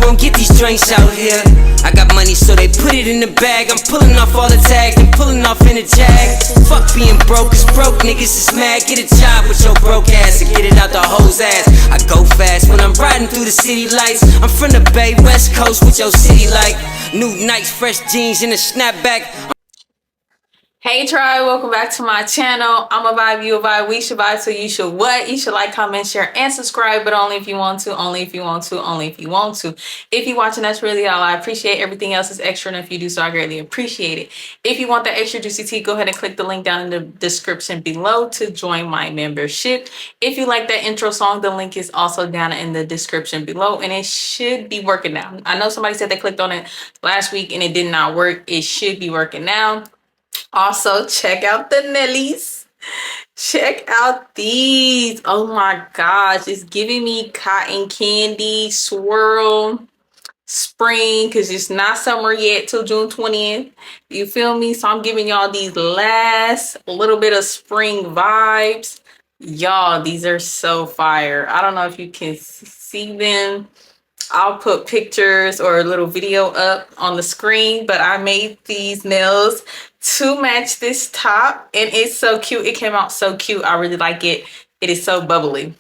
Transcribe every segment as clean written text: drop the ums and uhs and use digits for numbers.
won't get these joints out here. I got money, so they put it in the bag. I'm pulling off all the tags and pulling off in the Jag. Fuck being broke, cause broke niggas is mad. Get a job with your broke ass and get it out the hoe's ass. I go fast when I'm riding through the city lights. I'm from the Bay, West Coast, with your city like new nice fresh jeans and a snapback. Hey tribe, welcome back to my channel. I'm a vibe, you a vibe, we should vibe, so you should what? You should like, comment, share, and subscribe, but only if you want to, only if you want to, only if you want to. If you're watching, that's really all. I appreciate. Everything else is extra, and if you do so, I greatly appreciate it. If you want that extra juicy tea, go ahead and click the link down in the description below to join my membership. If you like that intro song, the link is also down in the description below, and it should be working now. I know somebody said they clicked on it last week and it did not work. It should be working now. Also, check out the Nellies. Check out these. Oh my gosh. It's giving me cotton candy, swirl, spring, because it's not summer yet till June 20th. You feel me? So I'm giving y'all these last little bit of spring vibes. Y'all, these are so fire. I don't know if you can see them. I'll put pictures or a little video up on the screen, but I made these nails to match this top, and it's so cute. It came out so cute. I really like it. It is so bubbly.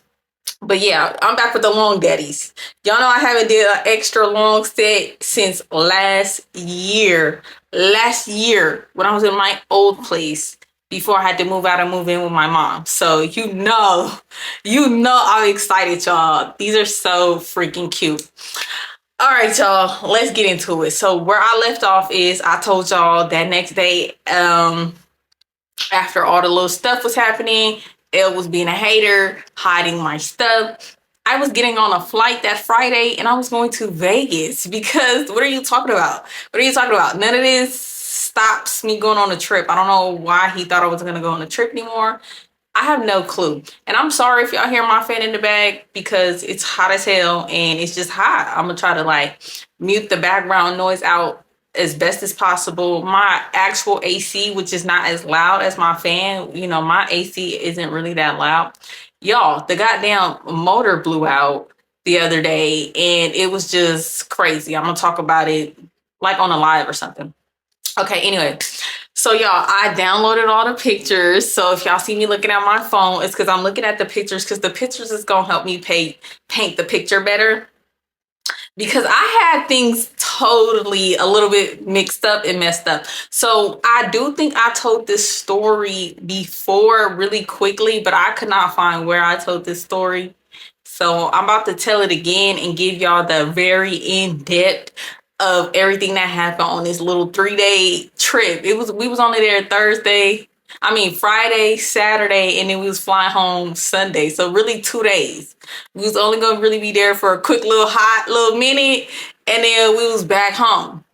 But yeah, I'm back with the long daddies. Y'all know I haven't did an extra long set since last year. Last year when I was in my old place before I had to move out and move in with my mom. So you know I'm excited, y'all. These are so freaking cute. All right, y'all, let's get into it. So where I left off is I told y'all that next day, after all the little stuff was happening, Elle was being a hater, hiding my stuff. I was getting on a flight that Friday and I was going to Vegas because what are you talking about? What are you talking about? None of this stops me going on a trip. I don't know why he thought I wasn't going to go on a trip anymore. I have no clue. And I'm sorry if y'all hear my fan in the back because it's hot as hell and it's just hot. I'm going to try to like mute the background noise out as best as possible. My actual AC, which is not as loud as my fan, you know, my AC isn't really that loud. Y'all, the goddamn motor blew out the other day and it was just crazy. I'm going to talk about it like on a live or something. Okay, anyway. So y'all, I downloaded all the pictures. So if y'all see me looking at my phone, it's because I'm looking at the pictures because the pictures is going to help me paint the picture better. Because I had things totally a little bit mixed up and messed up. So I do think I told this story before really quickly, but I could not find where I told this story. So I'm about to tell it again and give y'all the very in-depth of everything that happened on this little 3-day trip. We was only there Friday, Saturday, and then we was flying home Sunday. So really 2 days. We was only gonna really be there for a quick little hot little minute, and then we was back home.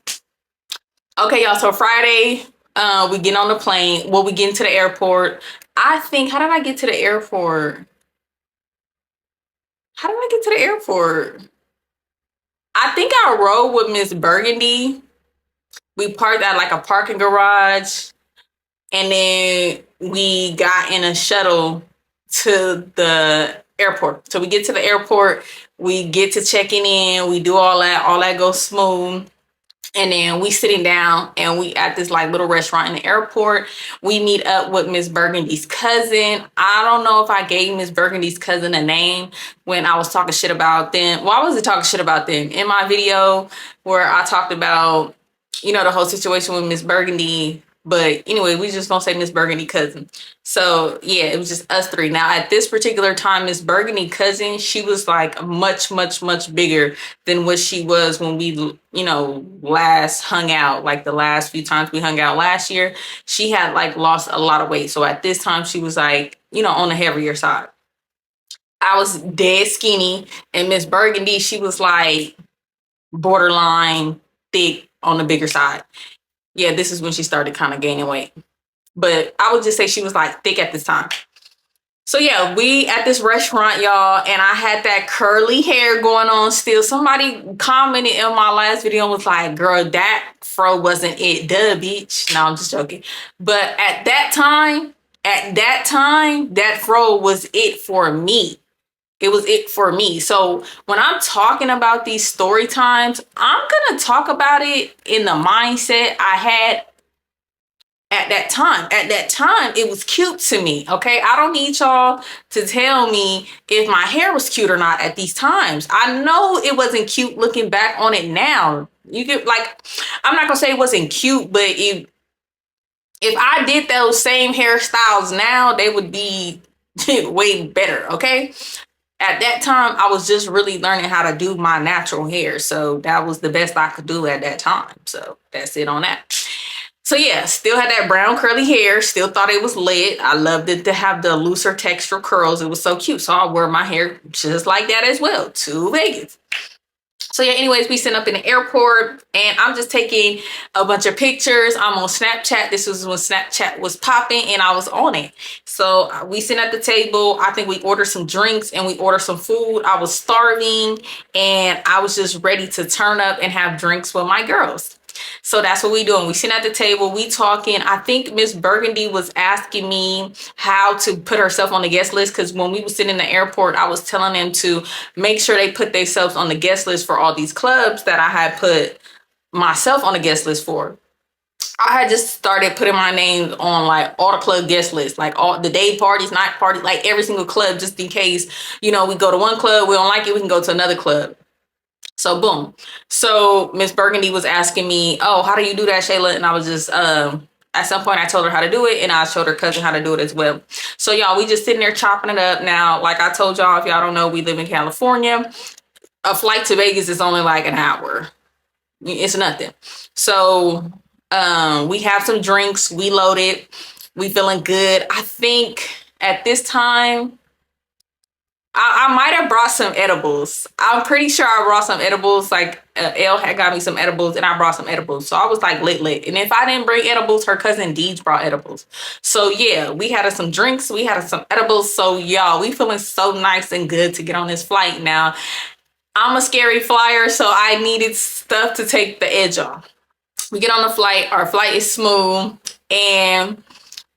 Okay, y'all. So Friday, we get on the plane. Well, we get into the airport. I think, how did I get to the airport? I think I rode with Miss Burgundy. We parked at like a parking garage. And then we got in a shuttle to the airport. So we get to the airport. We get to checking in. We do all that. All that goes smooth. And then we sitting down and we at this like little restaurant in the airport. We meet up with Miss Burgundy's cousin. I don't know if I gave Miss Burgundy's cousin a name when I was talking shit about them. Well, I wasn't talking shit about them in my video where I talked about, you know, the whole situation with Miss Burgundy. But anyway, we just gonna say Miss Burgundy cousin. So yeah, it was just us three. Now at this particular time, Miss Burgundy cousin, she was like much, much, much bigger than what she was when we, you know, last hung out. Like the last few times we hung out last year, she had like lost a lot of weight. So at this time, she was like, you know, on the heavier side. I was dead skinny, and Miss Burgundy, she was like borderline thick on the bigger side. Yeah, this is when she started kind of gaining weight. But I would just say she was like thick at this time. So yeah, we at this restaurant, y'all, and I had that curly hair going on still. Somebody commented in my last video and was like, girl, that fro wasn't it, duh, bitch. No, I'm just joking. But at that time, that fro was it for me. It was it for me. So when I'm talking about these story times, I'm gonna talk about it in the mindset I had at that time. At that time, it was cute to me. Okay. I don't need y'all to tell me if my hair was cute or not at these times. I know it wasn't cute looking back on it now. You get like, I'm not gonna say it wasn't cute, but if I did those same hairstyles now, they would be way better. Okay. At that time, I was just really learning how to do my natural hair. So that was the best I could do at that time. So that's it on that. So yeah, still had that brown curly hair. Still thought it was lit. I loved it to have the looser texture curls. It was so cute. So I wore my hair just like that as well to Vegas. So yeah, anyways, we sent up in the airport and I'm just taking a bunch of pictures. I'm on Snapchat. This was when Snapchat was popping and I was on it. So we sit at the table. I think we ordered some drinks and we ordered some food. I was starving and I was just ready to turn up and have drinks with my girls. So that's what we doing. We sitting at the table, we talking. I think Miss Burgundy was asking me how to put herself on the guest list because when we was sitting in the airport, I was telling them to make sure they put themselves on the guest list for all these clubs that I had put myself on the guest list for. I had just started putting my name on like all the club guest lists, like all the day parties, night parties, like every single club, just in case, we go to one club, we don't like it, we can go to another club. So boom. So Miss Burgundy was asking me, "Oh, how do you do that, Shayla?" And I was just at some point I told her how to do it and I showed her cousin how to do it as well. So y'all, we just sitting there chopping it up. Now, like I told y'all, if y'all don't know, we live in California. A flight to Vegas is only like an hour. It's nothing. So we have some drinks, we loaded, we feeling good. I think at this time I might have brought some edibles. I'm pretty sure I brought some edibles. Like Elle had got me some edibles and I brought some edibles. So I was like lit. And if I didn't bring edibles, her cousin Deej brought edibles. So yeah, we had some drinks. We had some edibles. So y'all, we feeling so nice and good to get on this flight now. I'm a scary flyer, so I needed stuff to take the edge off. We get on the flight. Our flight is smooth. And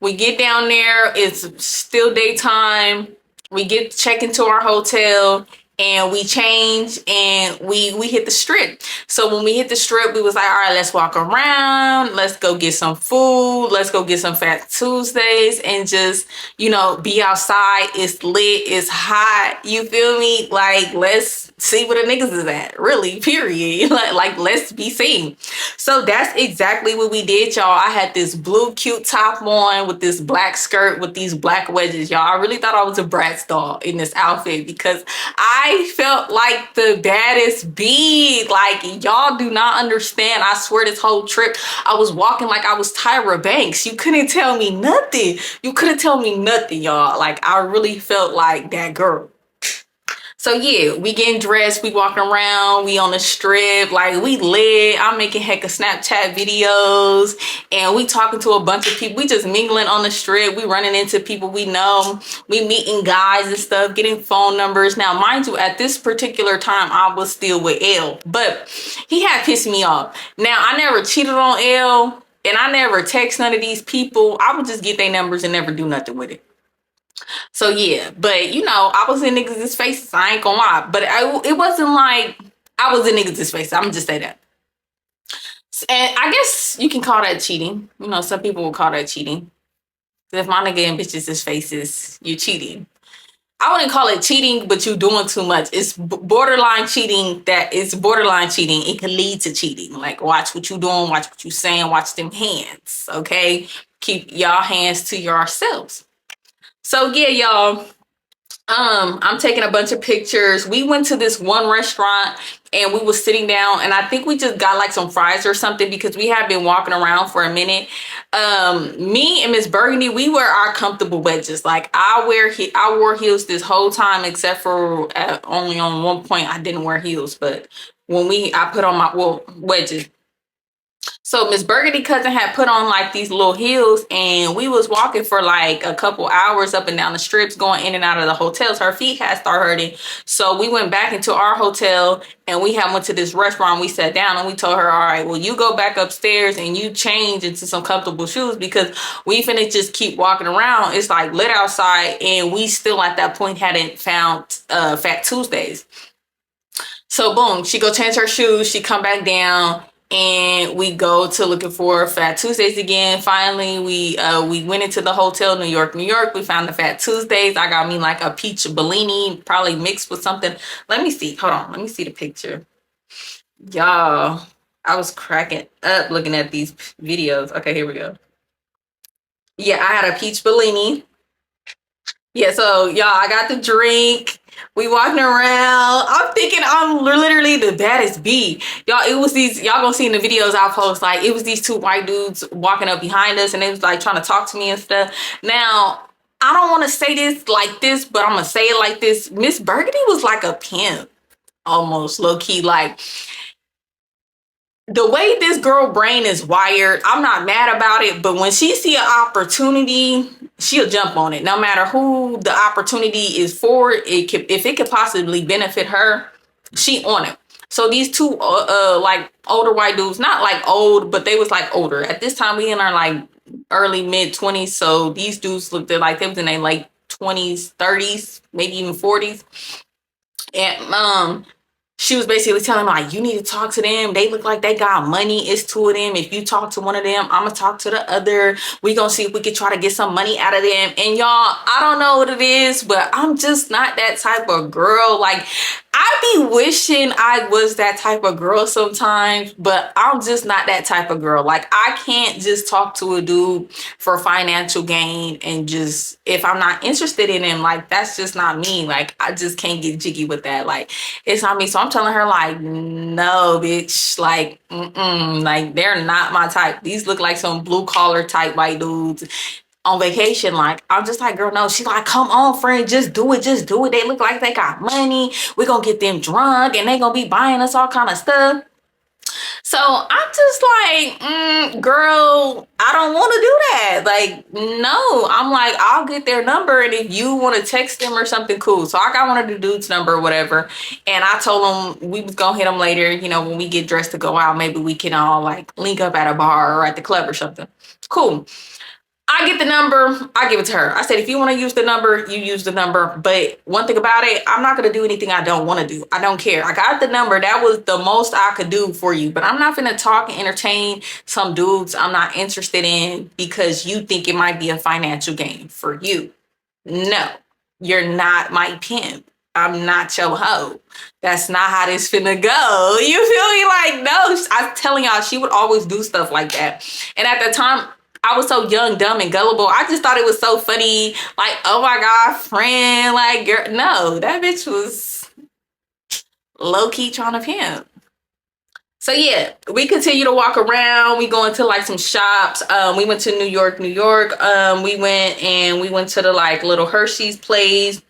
we get down there. It's still daytime. We get check into our hotel and we change and we hit the strip. So when we hit the strip, we was like, all right, let's walk around. Let's go get some food. Let's go get some Fat Tuesdays and just, be outside. It's lit. It's hot. You feel me? Like, let's see where the niggas is at. Really, period. like let's be seen. So that's exactly what we did, y'all. I had this blue cute top on with this black skirt with these black wedges, y'all. I really thought I was a Bratz doll in this outfit because I felt like the baddest bee. Like, y'all do not understand. I swear this whole trip, I was walking like I was Tyra Banks. You couldn't tell me nothing. You couldn't tell me nothing, y'all. Like, I really felt like that girl. So yeah, we getting dressed, we walking around, we on the strip, like we lit. I'm making heck of Snapchat videos and we talking to a bunch of people. We just mingling on the strip. We running into people we know. We meeting guys and stuff, getting phone numbers. Now, mind you, at this particular time, I was still with L, but he had pissed me off. Now, I never cheated on L and I never text none of these people. I would just get their numbers and never do nothing with it. So yeah, but I was in niggas' faces. I ain't gonna lie, but it wasn't like I was in niggas' face. I'm just say that. And I guess you can call that cheating. Some people will call that cheating. If my nigga in bitches' faces, you're cheating. I wouldn't call it cheating, but you doing too much. It's borderline cheating. It's borderline cheating. It can lead to cheating. Like, watch what you doing, watch what you saying, watch them hands. Okay, keep y'all hands to yourselves. So yeah, y'all. I'm taking a bunch of pictures. We went to this one restaurant and we was sitting down and I think we just got like some fries or something because we had been walking around for a minute. Me and Miss Burgundy, we wear our comfortable wedges. Like I wore heels this whole time except for only on one point I didn't wear heels, but when I put on my wedges. So Miss Burgundy cousin had put on like these little heels, and we was walking for like a couple hours up and down the strips, going in and out of the hotels. Her feet had started hurting, so we went back into our hotel, and we had went to this restaurant. We sat down and we told her, all right, well, you go back upstairs and you change into some comfortable shoes, because we finna just keep walking around. It's like lit outside, and we still at that point hadn't found Fat Tuesdays. So boom, she go change her shoes, she come back down, and we go to looking for Fat Tuesdays again. Finally, we went into the hotel, New York, New York. We found the Fat Tuesdays. I got me like a peach Bellini, probably mixed with something. Let me see. Hold on. Let me see the picture. Y'all, I was cracking up looking at these videos. Okay, here we go. Yeah, I had a peach Bellini. Yeah, so y'all, I got the drink. We walking around. I'm thinking I'm literally the baddest bee. Y'all, it was these, y'all gonna see in the videos I post, like, it was these two white dudes walking up behind us, and they was like trying to talk to me and stuff. Now, I don't want to say this like this, but I'm gonna say it like this. Miss Burgundy was like a pimp, almost low key. Like, the way this girl brain is wired, I'm not mad about it, but when she see an opportunity, she'll jump on it. No matter who the opportunity is for, if it could possibly benefit her, she on it. So these two like older white dudes, not like old, but they was like older. At this time, we in our like early mid-20s. So these dudes looked like they was in their late 20s, 30s, maybe even 40s. And she was basically telling me, like, you need to talk to them. They look like they got money. It's two of them. If you talk to one of them, I'm going to talk to the other. We going to see if we can try to get some money out of them. And y'all, I don't know what it is, but I'm just not that type of girl. Like, I be wishing I was that type of girl sometimes, but I'm just not that type of girl. Like, I can't just talk to a dude for financial gain and just, if I'm not interested in him, like, that's just not me. Like, I just can't get jiggy with that. Like, it's not me. So I'm telling her, like, no, bitch. Like, like, they're not my type. These look like some blue collar type white dudes on vacation. Like, I'm just like, girl, no. She's like, come on, friend, just do it, just do it. They look like they got money. We're gonna get them drunk and they gonna be buying us all kind of stuff. So I'm just like, girl, I don't want to do that. Like, no. I'm like, I'll get their number, and if you want to text them or something, cool. So I got one of the dudes' number or whatever, and I told them we was gonna hit them later. You know, when we get dressed to go out, maybe we can all like link up at a bar or at the club or something. Cool. I get the number, I give it to her. I said, if you want to use the number, you use the number. But one thing about it, I'm not going to do anything I don't want to do. I don't care. I got the number. That was the most I could do for you. But I'm not going to talk and entertain some dudes I'm not interested in because you think it might be a financial gain for you. No, you're not my pimp. I'm not your hoe. That's not how this finna go. You feel me? Like, no, I'm telling y'all, she would always do stuff like that. And at the time, I was so young, dumb, and gullible. I just thought it was so funny. Like, oh my God, friend. Like, girl, no, that bitch was low-key trying to pimp. So yeah, we continue to walk around. We go into like some shops. We went to New York, New York. We went to the like little Hershey's place.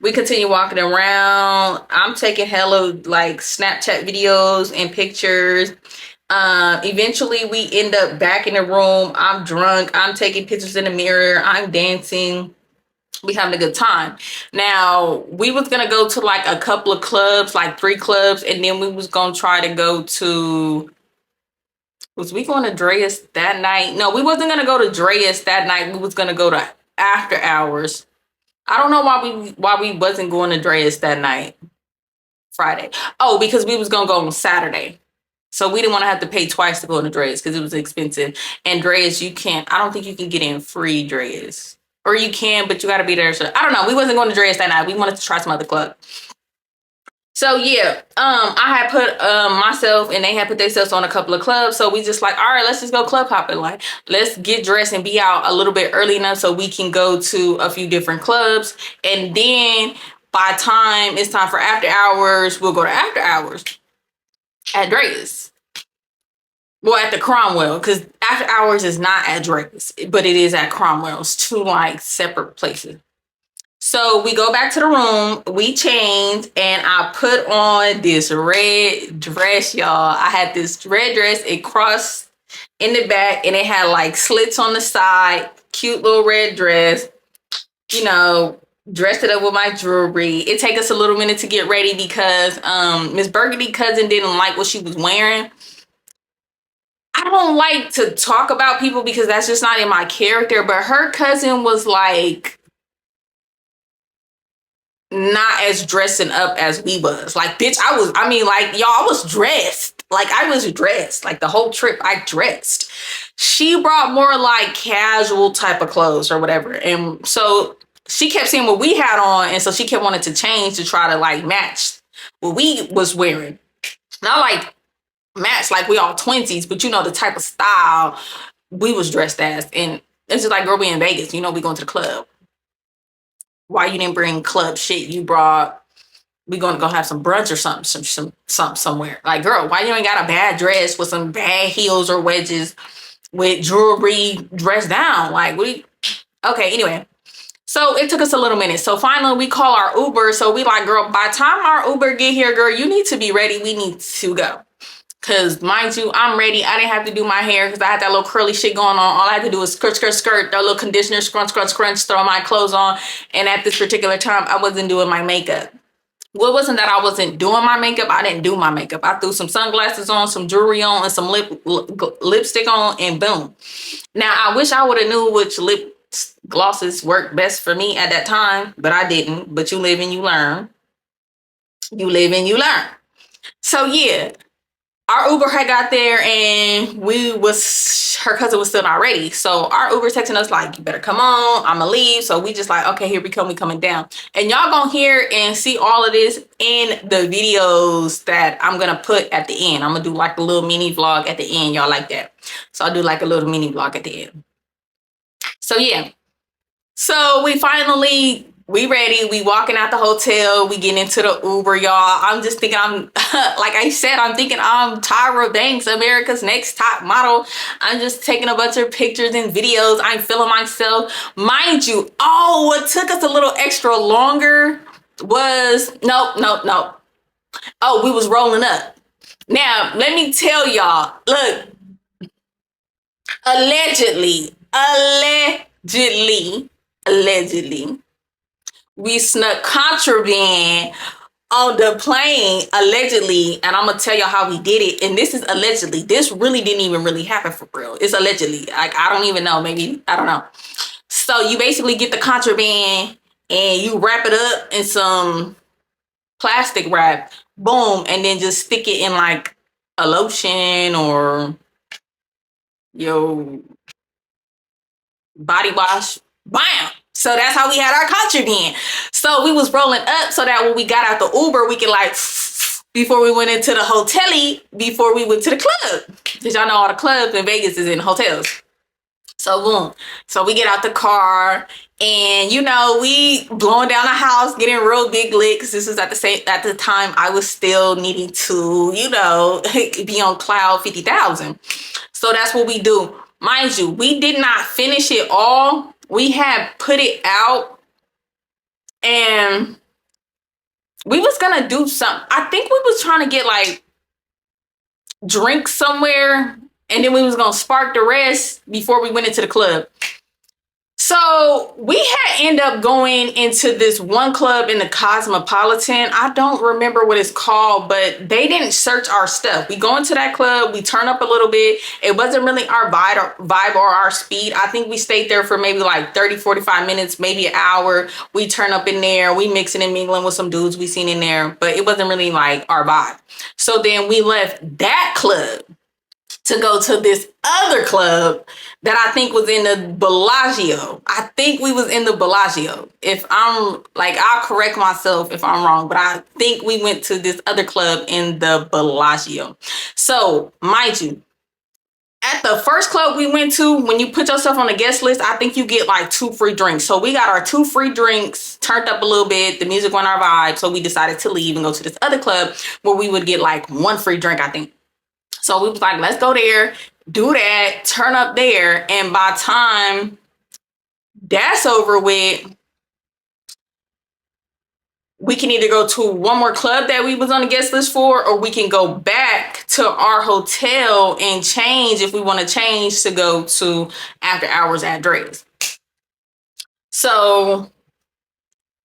We continue walking around. I'm taking hella like Snapchat videos and pictures. Eventually we end up back in the room. I'm drunk. I'm taking pictures in the mirror. I'm dancing. We having a good time. Now, we was gonna go to like a couple of clubs, like 3 clubs, and then we was gonna try to go to, was we going to Dreas that night? No, we wasn't gonna go to Dreas that night. We was gonna go to after hours. I don't know why we wasn't going to Dreas that night. Friday. Oh, because we was gonna go on Saturday. So we didn't want to have to pay twice to go to Dreas because it was expensive. And Dreas, you can't, I don't think you can get in free Dreas. Or you can, but you got to be there. So I don't know. We wasn't going to Dreas that night. We wanted to try some other club. So yeah, I had put myself and they had put themselves on a couple of clubs. So we just like, all right, let's just go club hopping. Like, let's get dressed and be out a little bit early enough so we can go to a few different clubs. And then by time it's time for after hours, we'll go to after hours at Dreas. Well, at the Cromwell, because after hours is not at Dreas, but it is at Cromwell's, 2 like separate places. So we go back to the room, we change, and I put on this red dress, y'all. I had this red dress, it crossed in the back, and it had like slits on the side, cute little red dress, you know, dressed it up with my jewelry. It take us a little minute to get ready because Miss Burgundy cousin didn't like what she was wearing. I don't like to talk about people because that's just not in my character, but her cousin was like not as dressing up as we was. Like, bitch, I mean, like, y'all, I was dressed. Like, I was dressed. Like, the whole trip, I dressed. She brought more, like, casual type of clothes or whatever. And so she kept seeing what we had on, and so she kept wanting to change to try to, like, match what we was wearing. Not, like, match like we all twinsies, but, you know, the type of style we was dressed as. And it's just like, girl, we in Vegas. You know, we going to the club. Why you didn't bring club shit? You brought, we gonna go have some brunch or something, somewhere. Like, girl, why you ain't got a bad dress with some bad heels or wedges with jewelry dressed down? Like, okay, anyway. So it took us a little minute. So finally we call our Uber. So we like, girl, by the time our Uber get here, girl, you need to be ready. We need to go. Cause mind you, I'm ready. I didn't have to do my hair because I had that little curly shit going on. All I had to do was skirt, that little conditioner, scrunch, throw my clothes on. And at this particular time, I wasn't doing my makeup. Well, it wasn't that I wasn't doing my makeup. I didn't do my makeup. I threw some sunglasses on, some jewelry on, and some lipstick on, and boom. Now, I wish I would have knew which lip glosses worked best for me at that time, but I didn't. But you live and you learn. You live and you learn. So yeah, our Uber had got there and her cousin was still not ready. So our Uber texting us like, you better come on, I'ma leave. So we just like, okay, here we come, we coming down. And y'all gonna hear and see all of this in the videos that I'm gonna put at the end. I'm gonna do like a little mini vlog at the end, y'all like that. So I'll do like a little mini vlog at the end. So yeah. So we ready, we walking out the hotel, we getting into the Uber, y'all. I'm just thinking like I said, I'm thinking I'm Tyra Banks, America's Next Top Model. I'm just taking a bunch of pictures and videos. I'm feeling myself. Mind you, what took us a little extra longer was, no. Oh, we was rolling up. Now, let me tell y'all, look, allegedly, we snuck contraband on the plane, allegedly, and I'm gonna tell y'all how we did it. And this is allegedly. This really didn't even really happen for real. It's allegedly. Like, I don't even know. Maybe, I don't know. So you basically get the contraband and you wrap it up in some plastic wrap, boom, and then just stick it in like a lotion or your body wash. Bam! So that's how we had our contraband. So we was rolling up so that when we got out the Uber, we could like, before we went into the hotel, before we went to the club. Because y'all know all the clubs in Vegas is in hotels. So boom. So we get out the car and, you know, we blowing down the house, getting real big lit. Cause this is at the time I was still needing to, you know, be on cloud 50,000. So that's what we do. Mind you, we did not finish it all. We had put it out and we was gonna do something. I think we was trying to get like drinks somewhere and then we was gonna spark the rest before we went into the club. So we had end up going into this one club in the Cosmopolitan. I don't remember what it's called, but they didn't search our stuff. We go into that club, we turn up a little bit. It wasn't really our vibe or our speed. I think we stayed there for maybe like 30, 45 minutes, maybe an hour. We turn up in there, we mixing and mingling with some dudes we seen in there, but it wasn't really like our vibe. So then we left that club to go to this other club that I think was in the Bellagio. I think we was in the Bellagio. If I'm like, I'll correct myself if I'm wrong, but I think we went to this other club in the Bellagio. So mind you, at the first club we went to, when you put yourself on the guest list, I think you get like 2 free drinks. So we got our 2 free drinks, turned up a little bit, the music went our vibe. So we decided to leave and go to this other club where we would get like 1 free drink, I think. So we was like, let's go there, do that, turn up there. And by time that's over with, we can either go to one more club that we was on the guest list for, or we can go back to our hotel and change if we want to change to go to after hours at Dre's. So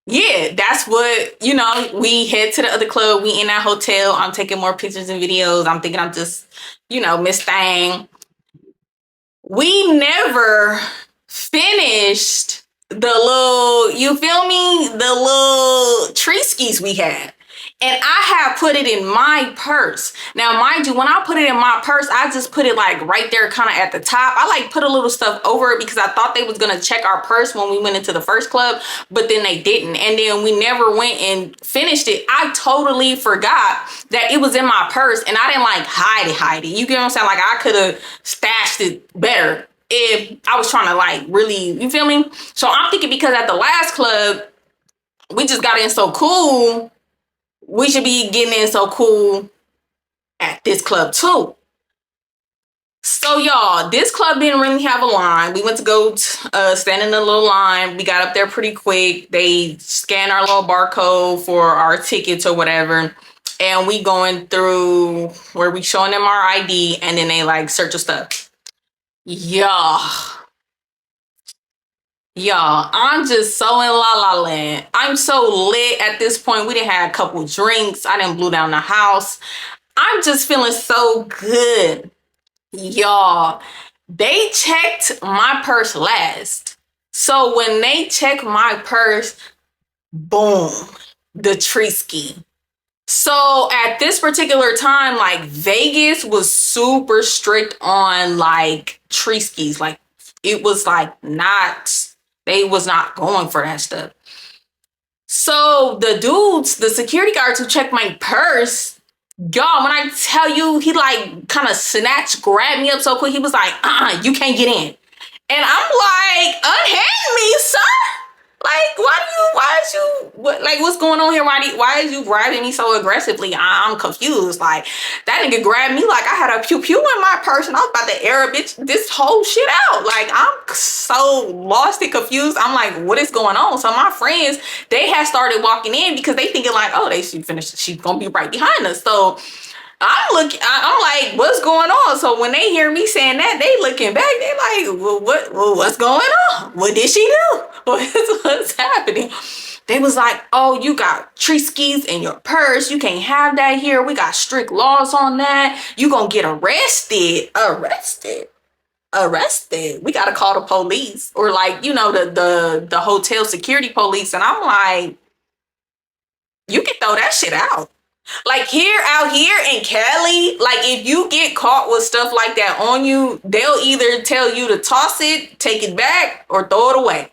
yeah, that's what, we head to the other club. We in that hotel. I'm taking more pictures and videos. I'm thinking I'm just, Miss Thang. We never finished the little, you feel me? The little tree skis we had. And I have put it in my purse. Now, mind you, when I put it in my purse, I just put it like right there, kind of at the top. I like put a little stuff over it because I thought they was gonna check our purse when we went into the first club, but then they didn't. And then we never went and finished it. I totally forgot that it was in my purse, and I didn't like hide it. You get what I'm saying? Like I could have stashed it better if I was trying to like really, you feel me? So I'm thinking because at the last club, we just got in so cool, we should be getting in so cool at this club too. So y'all, this club didn't really have a line. We went to go stand in a little line. We got up there pretty quick. They scanned our little barcode for our tickets or whatever. And we going through where we showing them our ID, and then they like search your stuff. Y'all, I'm just so in La La Land. I'm so lit at this point. We done had a couple drinks. I done blew down the house. I'm just feeling so good. Y'all, they checked my purse last. So when they check my purse, boom, the tree ski. So at this particular time, like Vegas was super strict on like tree skis. Like it was like they was not going for that stuff. So the dudes, the security guards who checked my purse, y'all, when I tell you, he like kind of grabbed me up so quick. He was like, you can't get in. And I'm like, unhand me, sir. Like, what's going on here? Why is you grabbing me so aggressively? I'm confused. Like, that nigga grabbed me like I had a pew-pew in my purse and I was about to air a bitch this whole shit out. Like, I'm so lost and confused. I'm like, what is going on? So my friends, they had started walking in because they thinking like, oh, she finished. She's gonna be right behind us. So I'm like, what's going on? So when they hear me saying that, they looking back, they like, what's going on? What did she do? What's happening? They was like, oh, you got tree skis in your purse. You can't have that here. We got strict laws on that. You gonna get arrested. We gotta call the police or like, the hotel security police. And I'm like, you can throw that shit out. Like out here in Cali, like if you get caught with stuff like that on you, they'll either tell you to toss it, take it back, or throw it away.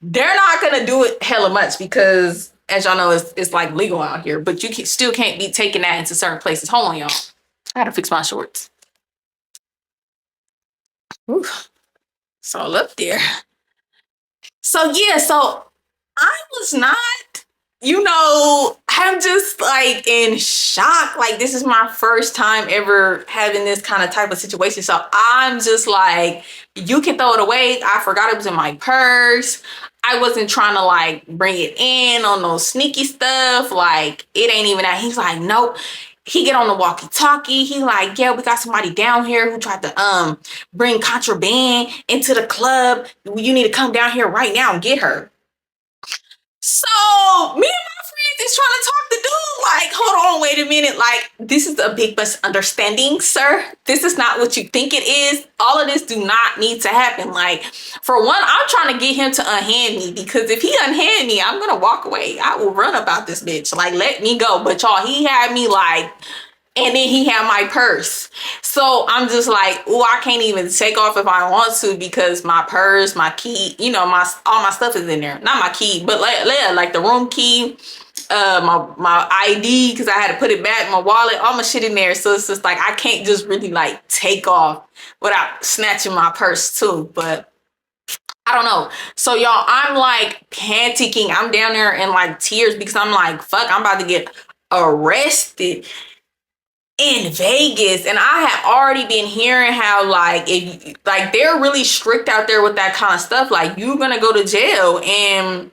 They're not gonna do it hella much because, as y'all know, it's like legal out here. But you still can't be taking that into certain places. Hold on, y'all. I gotta fix my shorts. Oof. It's all up there. So yeah, so I was not, I'm just like in shock. Like this is my first time ever having this kind of type of situation. So I'm just like, you can throw it away. I forgot it was in my purse. I wasn't trying to like bring it in on no sneaky stuff. Like it ain't even that. He's like, nope. He get on the walkie-talkie. He like, yeah, we got somebody down here who tried to bring contraband into the club. You need to come down here right now and get her. So me and my friends is trying to talk the dude like, hold on, wait a minute. Like, this is a big misunderstanding, sir. This is not what you think it is. All of this do not need to happen. Like, for one, I'm trying to get him to unhand me because if he unhand me, I'm going to walk away. I will run about this bitch. Like, let me go. But y'all, he had me like, and then he had my purse. So I'm just like, oh, I can't even take off if I want to because my purse, my key, all my stuff is in there. Not my key, but like the room key, my ID, because I had to put it back, my wallet, all my shit in there. So it's just like, I can't just really like take off without snatching my purse too. But I don't know. So y'all, I'm like panicking. I'm down there in like tears because I'm like, fuck, I'm about to get arrested in Vegas. And I have already been hearing how like they're really strict out there with that kind of stuff. Like you're gonna go to jail. And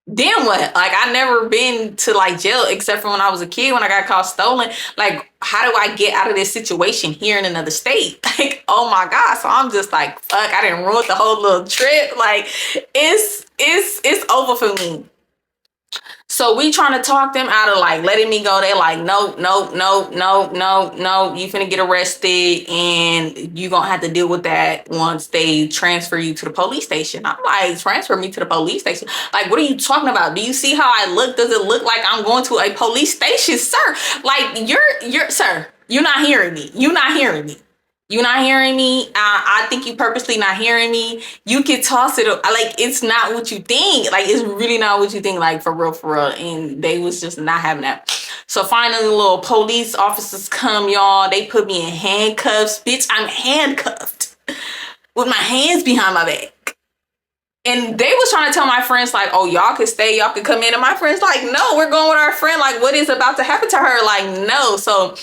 then what? Like, I never been to like jail except for when I was a kid when I got caught stolen. Like, how do I get out of this situation here in another state? Like, oh my god. So I'm just like, fuck, I didn't ruin the whole little trip. Like, it's over for me. So we trying to talk them out of like letting me go. They like, no, no, no, no, no, no. You finna get arrested, and you gonna have to deal with that once they transfer you to the police station. I'm like, transfer me to the police station? Like, what are you talking about? Do you see how I look? Does it look like I'm going to a police station, sir? Like, you're, sir. You're not hearing me. You're not hearing me. You not hearing me? I think you purposely not hearing me. You can toss it. Like, it's not what you think. Like, it's really not what you think. Like, for real, for real. And they was just not having that. So finally, little police officers come, y'all. They put me in handcuffs. Bitch, I'm handcuffed with my hands behind my back. And they was trying to tell my friends, like, oh, y'all can stay, y'all can come in. And my friends like, no, we're going with our friend. Like, what is about to happen to her? Like, no. So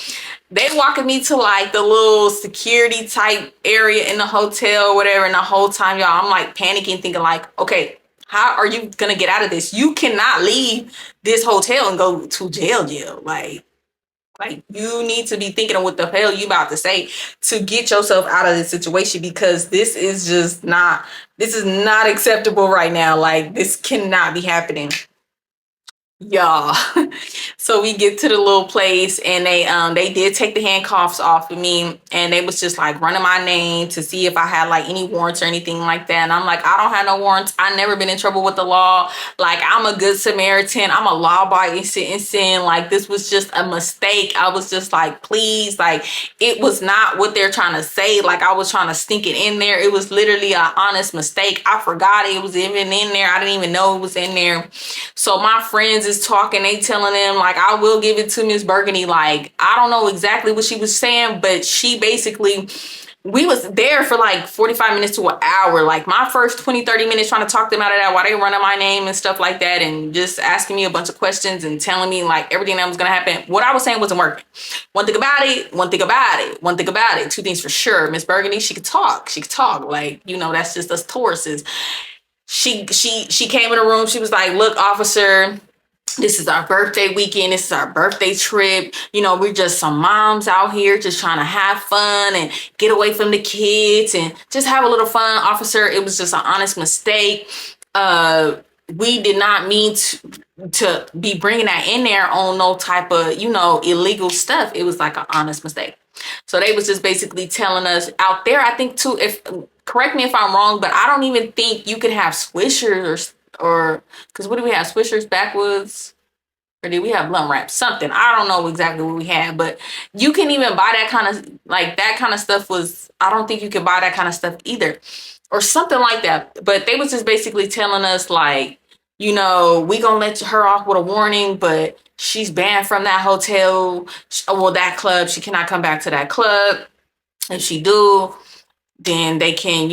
they walking me to like the little security type area in the hotel or whatever. And the whole time, y'all, I'm like panicking, thinking like, okay, how are you gonna get out of this? You cannot leave this hotel and go to jail. Like, you need to be thinking of what the hell you about to say to get yourself out of this situation, because this is not acceptable right now. Like, this cannot be happening. Y'all. So we get to the little place, and they did take the handcuffs off of me, and they was just like running my name to see if I had like any warrants or anything like that. And I'm like, I don't have no warrants. I never been in trouble with the law. Like, I'm a good Samaritan. I'm a law-abiding citizen. Like, this was just a mistake. I was just like, please, like, it was not what they're trying to say. Like, I was trying to stink it in there. It was literally an honest mistake. I forgot it was even in there. I didn't even know it was in there. So my friends is talking, they telling them like, I will give it to Miss Burgundy. Like, I don't know exactly what she was saying, but she basically, we was there for like 45 minutes to an hour. Like, my first 20-30 minutes trying to talk them out of that while they running my name and stuff like that, and just asking me a bunch of questions and telling me like everything that was gonna happen. What I was saying wasn't working. One thing about it, one thing about it, one thing about it, two things for sure. Miss Burgundy, she could talk. She could talk. Like, that's just us Tauruses. She came in the room. She was like, look, officer, this is our birthday weekend. This is our birthday trip. We're just some moms out here just trying to have fun and get away from the kids and just have a little fun. Officer, it was just an honest mistake. We did not mean to be bringing that in there on no type of, illegal stuff. It was like an honest mistake. So they was just basically telling us out there, I think too, if correct me if I'm wrong, but I don't even think you could have swishers or because what do we have? Swishers, backwoods, or did we have blunt wrap? Something. I don't know exactly what we had, but you can even buy that kind of like that kind of stuff was, I don't think you could buy that kind of stuff either. Or something like that. But they was just basically telling us like, we gonna let her off with a warning, but she's banned from that hotel. Well, that club. She cannot come back to that club. If she do, then they can,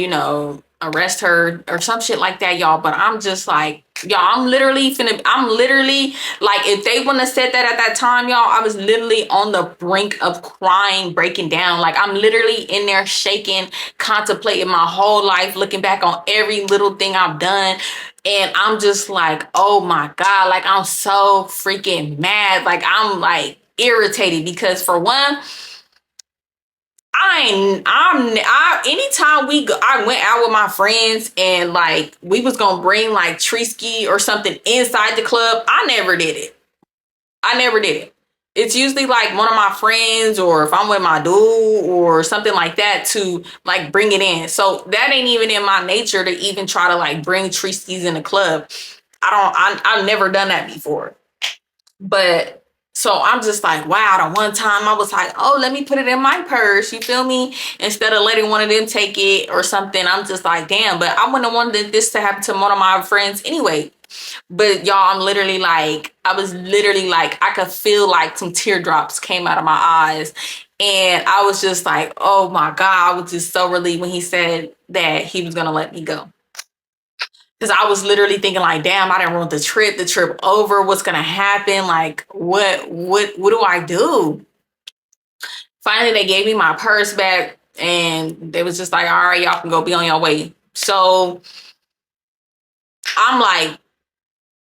arrest her or some shit like that, y'all. But I'm just like, y'all, I'm literally like, if they wouldn't have said that at that time, y'all, I was literally on the brink of crying, breaking down. Like, I'm literally in there shaking, contemplating my whole life, looking back on every little thing I've done. And I'm just like, oh my God, like, I'm so freaking mad. Like, I'm like irritated because for one, anytime I went out with my friends and like we was gonna bring like Trisky or something inside the club, I never did it. It's usually like one of my friends or if I'm with my dude or something like that to like bring it in. So that ain't even in my nature to even try to like bring Trisky's in the club. I've never done that before. But so I'm just like, wow, the one time I was like, oh, let me put it in my purse. You feel me? Instead of letting one of them take it or something, I'm just like, damn, but I wouldn't have wanted this to happen to one of my friends anyway. But y'all, I was literally like, I could feel like some teardrops came out of my eyes. And I was just like, oh my God, I was just so relieved when he said that he was going to let me go. Because I was literally thinking like, damn, I didn't ruin the trip over. What's going to happen? Like, what do I do? Finally, they gave me my purse back and they was just like, all right, y'all can go be on your way. So I'm like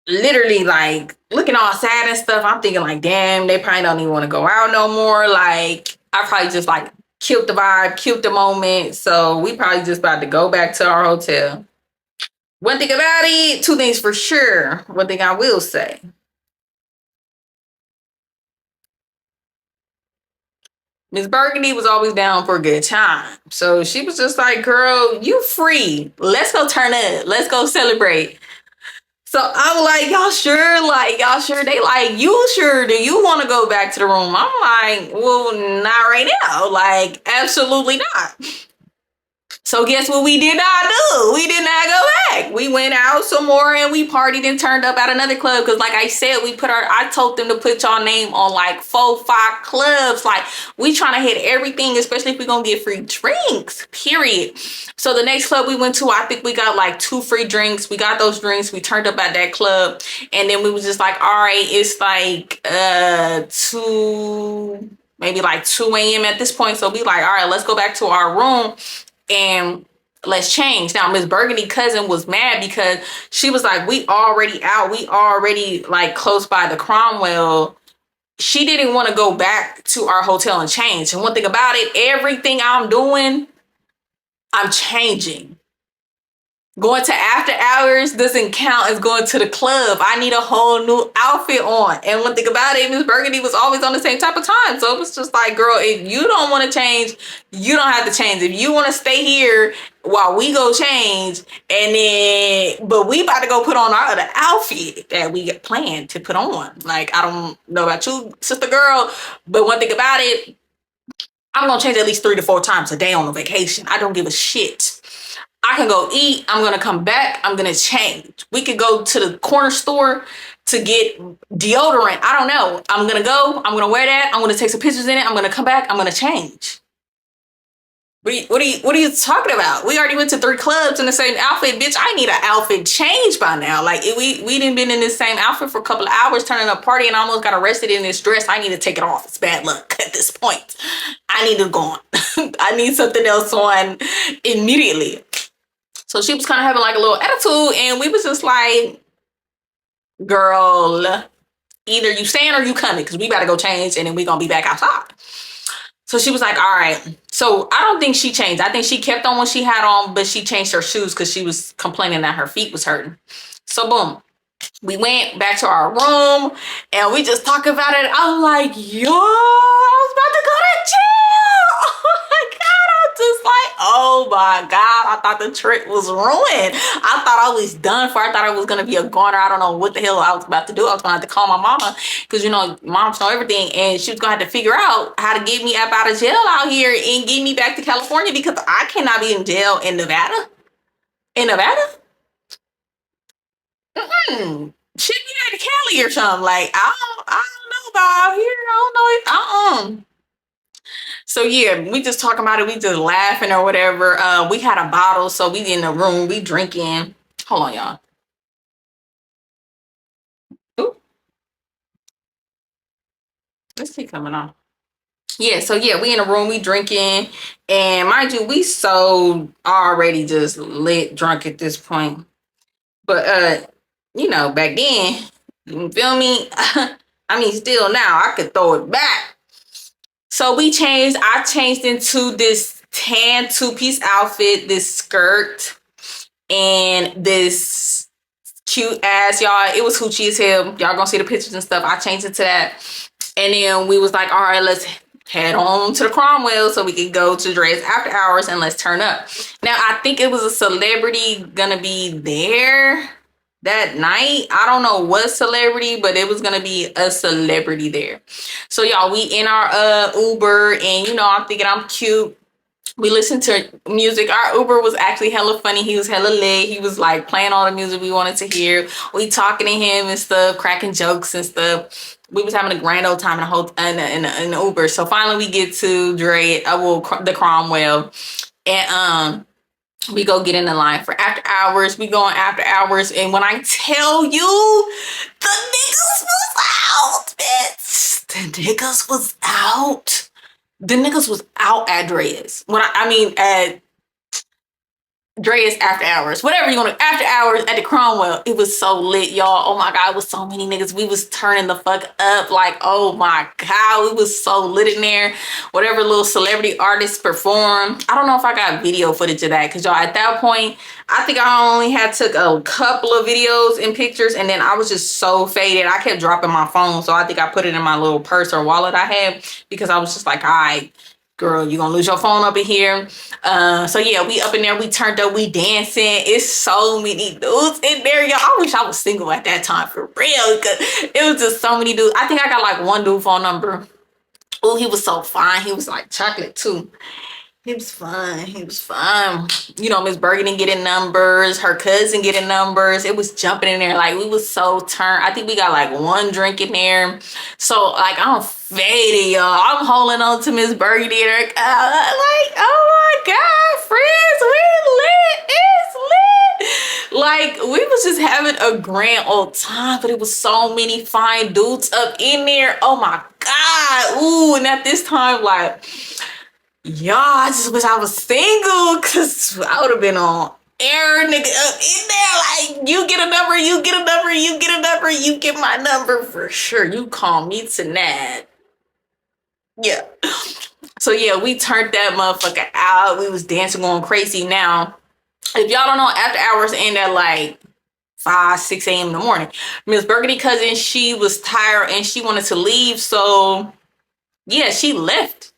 literally like looking all sad and stuff. I'm thinking like, damn, they probably don't even want to go out no more. Like, I probably just like killed the vibe, killed the moment. So we probably just about to go back to our hotel. One thing about it, two things for sure. One thing I will say. Miss Burgundy was always down for a good time. So she was just like, girl, you free. Let's go turn up. Let's go celebrate. So I'm like, y'all sure? Like, y'all sure? They like, you sure? Do you want to go back to the room? I'm like, well, not right now. Like, absolutely not. So guess what we did not do? We did not go back. We went out some more and we partied and turned up at another club. Cause like I said, I told them to put y'all name on like 4-5 clubs. Like we trying to hit everything, especially if we're gonna get free drinks, period. So the next club we went to, I think we got like 2 free drinks. We got those drinks. We turned up at that club. And then we was just like, all right, it's like 2, maybe like 2 a.m. at this point. So we like, all right, let's go back to our room and let's change. Now, Miss Burgundy cousin was mad because she was like, we already out. We already like close by the Cromwell. She didn't want to go back to our hotel and change. And one thing about it, everything I'm doing, I'm changing. Going to after hours doesn't count as going to the club. I need a whole new outfit on. And one thing about it, Miss Burgundy was always on the same type of time. So it was just like, girl, if you don't want to change, you don't have to change. If you want to stay here while we go change, and then, but we about to go put on our other outfit that we got planned to put on. Like, I don't know about you, sister girl, but one thing about it, I'm going to change at least 3 to 4 times a day on a vacation. I don't give a shit. I can go eat. I'm going to come back. I'm going to change. We could go to the corner store to get deodorant. I don't know. I'm going to go. I'm going to wear that. I'm going to take some pictures in it. I'm going to come back. I'm going to change. What are you talking about? We already went to 3 clubs in the same outfit. Bitch, I need an outfit change by now. Like, we didn't been in this same outfit for a couple of hours turning up party and I almost got arrested in this dress. I need to take it off. It's bad luck at this point. I need to go on. I need something else on immediately. So she was kind of having like a little attitude and we was just like, girl, either you staying or you coming because we better go change and then we gonna be back outside. So she was like, all right. So I don't think she changed. I think she kept on what she had on, but she changed her shoes because she was complaining that her feet was hurting. So boom, we went back to our room and we just talk about it. I'm like, yo, I was about to go to jail. Oh my God. I'm just like, oh my God. I thought the trip was ruined. I thought I was done for. I thought I was going to be a goner. I don't know what the hell I was about to do. I was going to have to call my mama because, you know, moms know everything. And she was going to have to figure out how to get me up out of jail out here and get me back to California because I cannot be in jail in Nevada. In Nevada? Should be at Cali or something. Like, I don't know about out here. I don't know. So yeah, we just talking about it. We just laughing or whatever. We had a bottle, so we in the room. We drinking. Hold on, y'all. Ooh, let's see coming on. Yeah, so yeah, we in the room. We drinking, and mind you, we so already just lit drunk at this point. But you know, back then, you feel me? I mean, still now, I could throw it back. So we changed. I changed into this tan 2-piece outfit, this skirt, and this cute ass, y'all. It was hoochie as hell. Y'all gonna see the pictures and stuff. I changed it to that. And then we was like, all right, let's head on to the Cromwell so we can go to Dre's after hours and let's turn up. Now, I think it was a celebrity gonna be there that night. I don't know what celebrity, but it was gonna be a celebrity there. So y'all, we in our Uber, and you know, I'm thinking I'm cute. We listened to music. Our Uber was actually hella funny. He was hella lit. He was like playing all the music we wanted to hear. We talking to him and stuff, cracking jokes and stuff. We was having a grand old time in the Uber. So finally we get to the Cromwell, and we go get in the line for after hours. We go on after hours. And when I tell you, the niggas was out, bitch. The niggas was out. The niggas was out at Dre's. When I mean, Dre's after hours, whatever you want to, after hours at the Cromwell. It was so lit, y'all. Oh my God, it was so many niggas. We was turning the fuck up. Like, oh my God, it was so lit in there. Whatever little celebrity artists performed. I don't know if I got video footage of that because y'all, at that point, I think I only had took a couple of videos and pictures, and then I was just so faded. I kept dropping my phone, so I think I put it in my little purse or wallet I had because I was just like, all right, girl, you gonna lose your phone up in here. So yeah, we up in there, we turned up, we dancing. It's so many dudes in there, y'all. I wish I was single at that time for real, because it was just so many dudes. I think I got like one dude phone number. Oh, he was so fine. He was like chocolate too. He was fun. He was fun. You know, Miss Burgundy getting numbers, her cousin getting numbers. It was jumping in there. Like, we was so turned. I think we got like one drink in there. So, like, I'm faded, y'all. I'm holding on to Miss Burgundy. Like, oh my God, friends, we lit. It's lit. Like, we was just having a grand old time, but it was so many fine dudes up in there. Oh my God. Ooh, and at this time, like, y'all, I just wish I was single, because I would have been on air, nigga, up in there. Like, you get a number, you get a number, you get a number, you get my number for sure. You call me tonight. Yeah. So, yeah, we turned that motherfucker out. We was dancing, going crazy. Now, if y'all don't know, after hours end at like 5, 6 a.m. in the morning. Miss Burgundy cousin, she was tired and she wanted to leave. So, yeah, she left.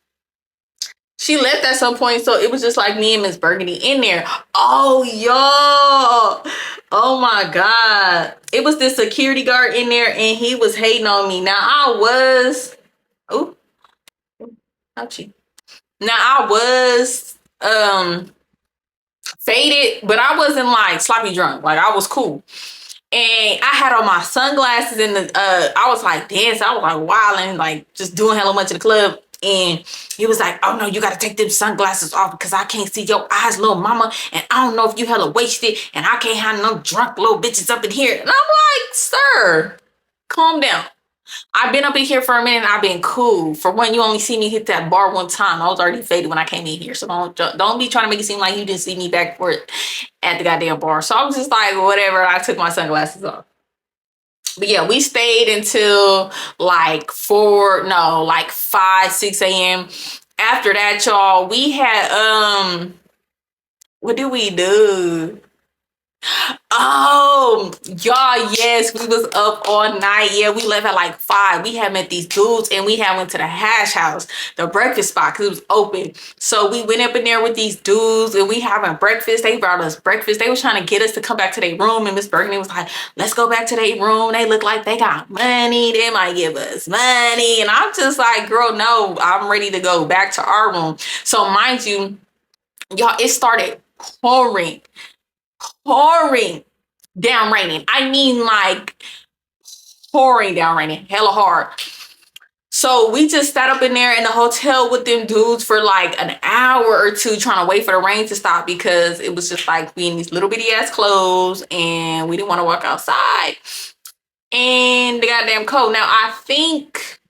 She left at some point, so it was just like me and Miss Burgundy in there. Oh, y'all. Oh, my God. It was this security guard in there, and he was hating on me. Now, I was... Oh, ouchie. Now, I was faded, but I wasn't, like, sloppy drunk. Like, I was cool. And I had on my sunglasses, and I was, like, dancing. I was, like, wilding, like, just doing hella much in the club. And he was like, oh no, you gotta take them sunglasses off because I can't see your eyes, little mama. And I don't know if you hella wasted and I can't have no drunk little bitches up in here. And I'm like, sir, calm down. I've been up in here for a minute and I've been cool. For one, you only see me hit that bar one time. I was already faded when I came in here. So don't be trying to make it seem like you didn't see me back for it at the goddamn bar. So I was just like, whatever. I took my sunglasses off. But yeah, we stayed until like 5, 6 a.m. After that, y'all, we had what did we do? Oh, y'all, yes, we was up all night. Yeah, we left at like 5. We had met these dudes and we had went to the hash house, the breakfast spot, because it was open. So we went up in there with these dudes and we having breakfast. They brought us breakfast. They was trying to get us to come back to their room, and Miss Burgundy was like, let's go back to their room. They look like they got money. They might give us money. And I'm just like, girl, no, I'm ready to go back to our room. So mind you, y'all, it started pouring down raining. I mean, like, pouring down raining, hella hard. So we just sat up in there in the hotel with them dudes for like an hour or two trying to wait for the rain to stop, because it was just like we in these little bitty ass clothes and we didn't want to walk outside. And the goddamn cold. Now, I think,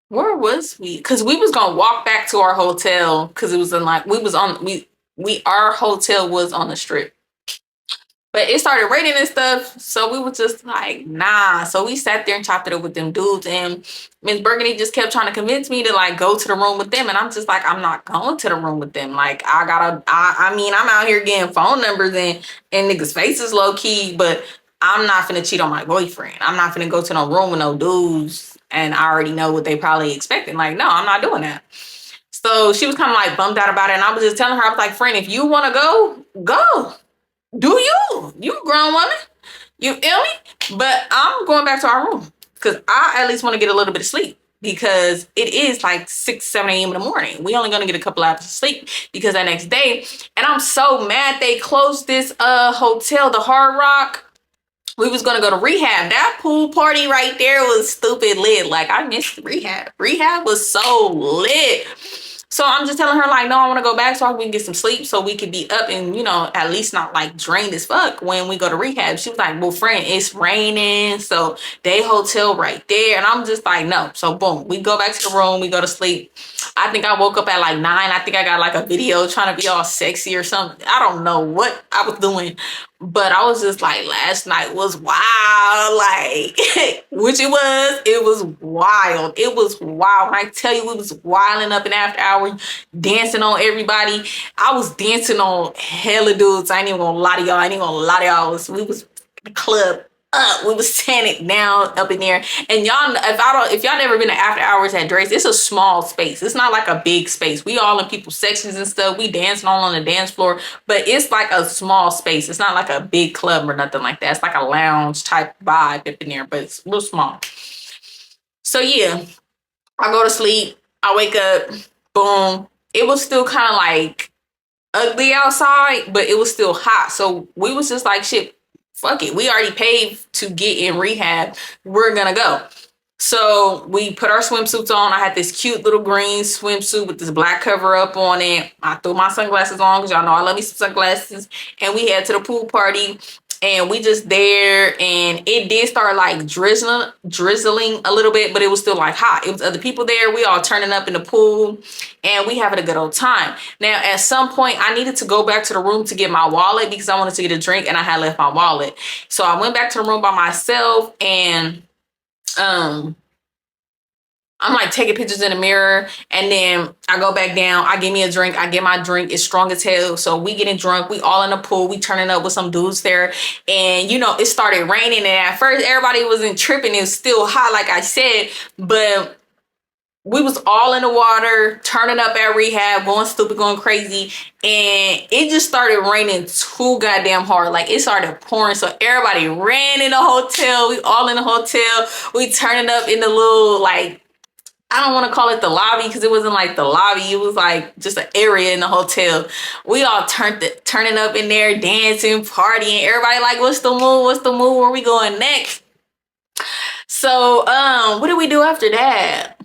where was we? Because we was going to walk back to our hotel, because it was in like, our hotel was on the strip. But it started raining and stuff, so we were just like, nah. So we sat there and chopped it up with them dudes, and Miss Burgundy just kept trying to convince me to like go to the room with them, and I'm just like, I'm not going to the room with them. Like, I mean, I'm out here getting phone numbers and niggas' faces low key, but I'm not finna cheat on my boyfriend. I'm not finna go to no room with no dudes, and I already know what they probably expecting. Like, no, I'm not doing that. So she was kind of like bummed out about it, and I was just telling her, I was like, friend, if you want to go. Do you a grown woman? You feel me? But I'm going back to our room because I at least want to get a little bit of sleep, because it is like 6, 7 a.m. in the morning. We only gonna get a couple hours of sleep because that next day. And I'm so mad they closed this hotel, the Hard Rock. We was gonna go to rehab. That pool party right there was stupid lit. Like, I missed rehab. Rehab was so lit. So I'm just telling her like, no, I want to go back so we can get some sleep so we can be up and, you know, at least not like drained as fuck when we go to rehab. She was like, well, friend, it's raining. So they hotel right there. And I'm just like, no. So boom, we go back to the room. We go to sleep. I think I woke up at like 9. I think I got like a video trying to be all sexy or something. I don't know what I was doing. But I was just like, last night was wild, like, which it was wild. It was wild. When I tell you, it was wilding up in after hours, dancing on everybody. I was dancing on hella dudes. I ain't even gonna lie to y'all. We was in the club up. We was tearing it down up in there. And y'all, if y'all never been to after hours at Drake's, it's a small space. It's not like a big space. We all in people's sections and stuff. We dancing all on the dance floor, but it's like a small space. It's not like a big club or nothing like that. It's like a lounge type vibe up in there, but it's real small. So yeah, I go to sleep. I wake up. Boom. It was still kind of like ugly outside, but it was still hot. So we was just like, shit, fuck it. We already paid to get in rehab. We're gonna go. So we put our swimsuits on. I had this cute little green swimsuit with this black cover up on it. I threw my sunglasses on because y'all know I love me some sunglasses. And we head to the pool party. And we just there, and it did start like drizzling a little bit, but it was still like hot. It was other people there. We all turning up in the pool, and we having a good old time. Now, at some point, I needed to go back to the room to get my wallet because I wanted to get a drink, and I had left my wallet. So I went back to the room by myself, and I'm like taking pictures in the mirror, and then I go back down. I give me a drink. I get my drink. It's strong as hell. So we getting drunk. We all in the pool. We turning up with some dudes there. And, you know, it started raining. And at first, everybody wasn't tripping. It was still hot, like I said. But we was all in the water, turning up at rehab, going stupid, going crazy. And it just started raining too goddamn hard. Like, it started pouring. So everybody ran in the hotel. We all in the hotel. We turning up in the little, like, I don't want to call it the lobby because it wasn't like the lobby. It was like just an area in the hotel. We all turning up in there, dancing, partying. Everybody like, what's the move? What's the move? Where we going next? So, what did we do after that?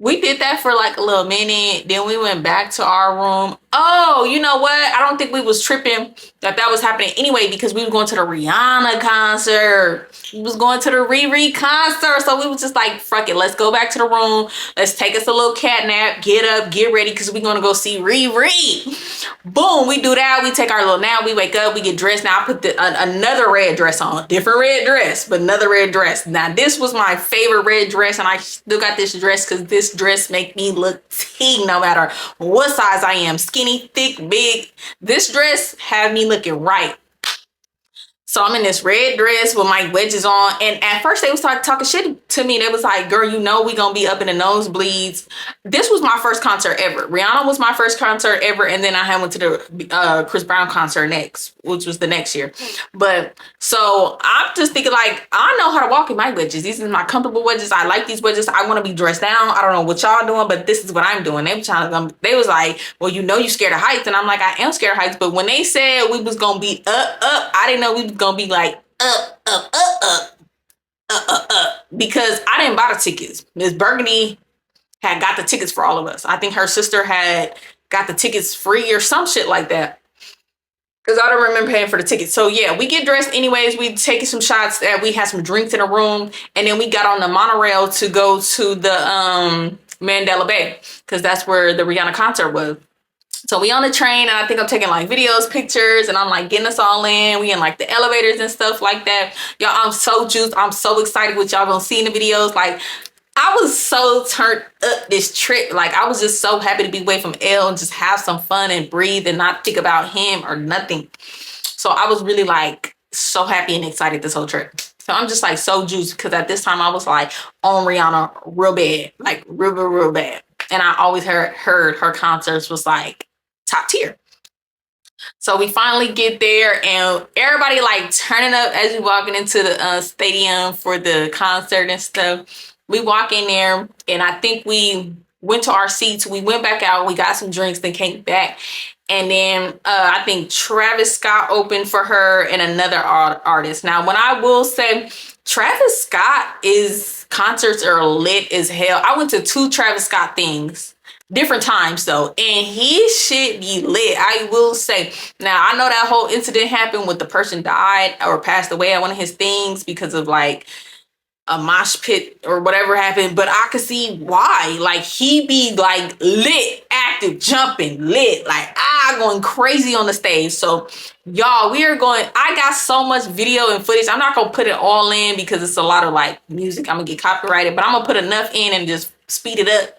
We did that for like a little minute. Then we went back to our room. Oh, you know what? I don't think we was tripping that was happening anyway because we was going to the Rihanna concert. We was going to the Riri concert. So we was just like, fuck it. Let's go back to the room. Let's take us a little cat nap. Get up, get ready because we're going to go see Riri. Boom. We do that. We take our little nap. We wake up. We get dressed. Now I put another red dress on. Different red dress, but another red dress. Now this was my favorite red dress, and I still got this dress because this dress make me look tea no matter what size I am. Skinny, thick, big. This dress had me looking right. So I'm in this red dress with my wedges on. And at first they was talking shit to me. They was like, girl, you know we gonna be up in the nosebleeds. This was my first concert ever. Rihanna was my first concert ever. And then I went to the Chris Brown concert next, which was the next year. But so I'm just thinking like, I know how to walk in my wedges. These are my comfortable wedges. I like these wedges. I want to be dressed down. I don't know what y'all doing, but this is what I'm doing. They was like, well, you know you scared of heights. And I'm like, I am scared of heights. But when they said we was gonna be up, I didn't know we was gonna be like up, because I didn't buy the tickets. Miss Burgundy had got the tickets for all of us. I think her sister had got the tickets free or some shit like that. Because I don't remember paying for the tickets. So yeah, we get dressed anyways. We taking some shots. We had some drinks in a room. And then we got on the monorail to go to the Mandela Bay. Because that's where the Rihanna concert was. So we on the train, and I think I'm taking like videos, pictures, and I'm like getting us all in. We in like the elevators and stuff like that. Y'all, I'm so juiced. I'm so excited what y'all gonna see in the videos. Like, I was so turned up this trip. Like, I was just so happy to be away from Elle and just have some fun and breathe and not think about him or nothing. So I was really like so happy and excited this whole trip. So I'm just like so juiced because at this time I was like on Rihanna real bad, like real bad. And I always heard her concerts was like top tier. So we finally get there, and everybody like turning up as we walking into the stadium for the concert and stuff. We walk in there, and I think we went to our seats. We went back out. We got some drinks, then came back. And then I think Travis Scott opened for her and another artist. Now, when I will say Travis Scott concerts are lit as hell. I went to 2 Travis Scott things different times though, and his shit be lit. I will say. Now I know that whole incident happened with the person died or passed away at one of his things because of like a mosh pit or whatever happened, but I could see why. Like he be like lit, active, jumping, lit, like going crazy on the stage. So y'all, we are going. I got so much video and footage. I'm not gonna put it all in because it's a lot of like music. I'm gonna get copyrighted, but I'm gonna put enough in and just speed it up.